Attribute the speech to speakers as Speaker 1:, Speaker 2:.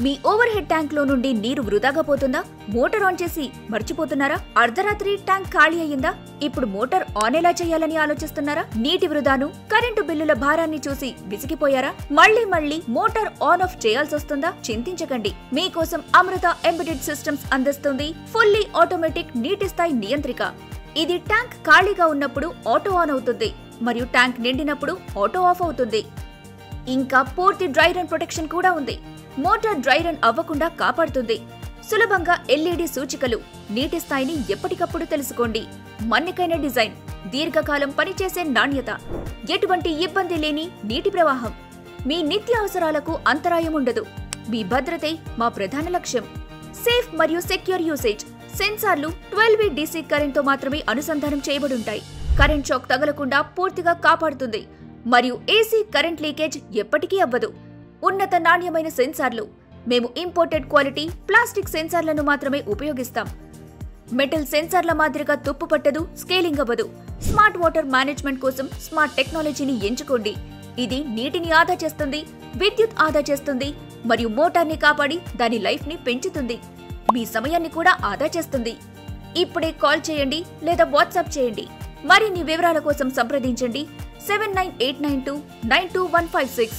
Speaker 1: మీ over head tank లో నుండి నీరు వృధాగా పోతుందా? మోటార్ ఆన్ చేసి మర్చిపోతున్నారా? అర్ధరాత్రి ట్యాంక్ ఖాళీ అయ్యిందా? ఇప్పుడు మోటార్ ఆన్ ఎలా చేయాలని ఆలోచిస్తున్నారా? నీటి వృధాను, కరెంటు బిల్లుల భారాన్ని చూసి విసిగిపోయారా? మళ్ళీ మోటార్ ఆన్ ఆఫ్ చేయాల్సి వస్తుందా? చింతించకండి, మీకోసం అమృత ఎంబెడెడ్ సిస్టమ్స్ అందిస్తుంది ఫుల్లీ ఆటోమేటిక్ నీటి స్థాయి నియంత్రిక. ఇది ట్యాంక్ ఖాళీగా ఉన్నప్పుడు ఆటో ఆన్ అవుతుంది మరియు ట్యాంక్ నిండినప్పుడు ఆటో ఆఫ్ అవుతుంది. ఇంకా పూర్తి డ్రై రన్ ప్రొటెక్షన్ కూడా ఉంది. మోటార్ డ్రై రన్ అవ్వకుండా కాపాడుతుంది. సులభంగా ఎల్ఈడి సూచికలు, నీటి స్థాయిని ఎప్పటికప్పుడు తెలుసుకోండి. మన్నికైన డిజైన్, దీర్ఘకాలం పనిచేసే నాణ్యత, ఎటువంటి ఇబ్బంది లేని నీటి ప్రవాహం. మీ నిత్య అవసరాలకు అంతరాయం ఉండదు. మీ భద్రతే మా ప్రధాన లక్ష్యం. సేఫ్ మరియు సెక్యూర్ యూసేజ్. సెన్సార్లు 12V DC కరెంట్తో మాత్రమే అనుసంధానం చేయబడుంటాయి. కరెంట్ షాక్ తగలకుండా పూర్తిగా కాపాడుతుంది మరియు ఏసీ కరెంట్ లీకేజ్ ఎప్పటికీ అవ్వదు. ఉన్నత నాణ్యమైన సెన్సార్లు. మేము ఇంపోర్టెడ్ క్వాలిటీ ప్లాస్టిక్ సెన్సార్లను మాత్రమే ఉపయోగిస్తాం. మెటల్ సెన్సార్ల మాదిరిగా తుప్పు పట్టదు, స్కేలింగ్ అవ్వదు. స్మార్ట్ వాటర్ మేనేజ్మెంట్ కోసం స్మార్ట్ టెక్నాలజీని ఎంచుకోండి. ఇది నీటిని ఆదా చేస్తుంది, విద్యుత్ ఆదా చేస్తుంది మరియు మోటార్ని కాపాడి దాని లైఫ్ ని పెంచుతుంది. మీ సమయాన్ని కూడా ఆదా చేస్తుంది. ఇప్పుడే కాల్ చేయండి లేదా వాట్సాప్ చేయండి. మరిన్ని వివరాల కోసం సంప్రదించండి 7989292156.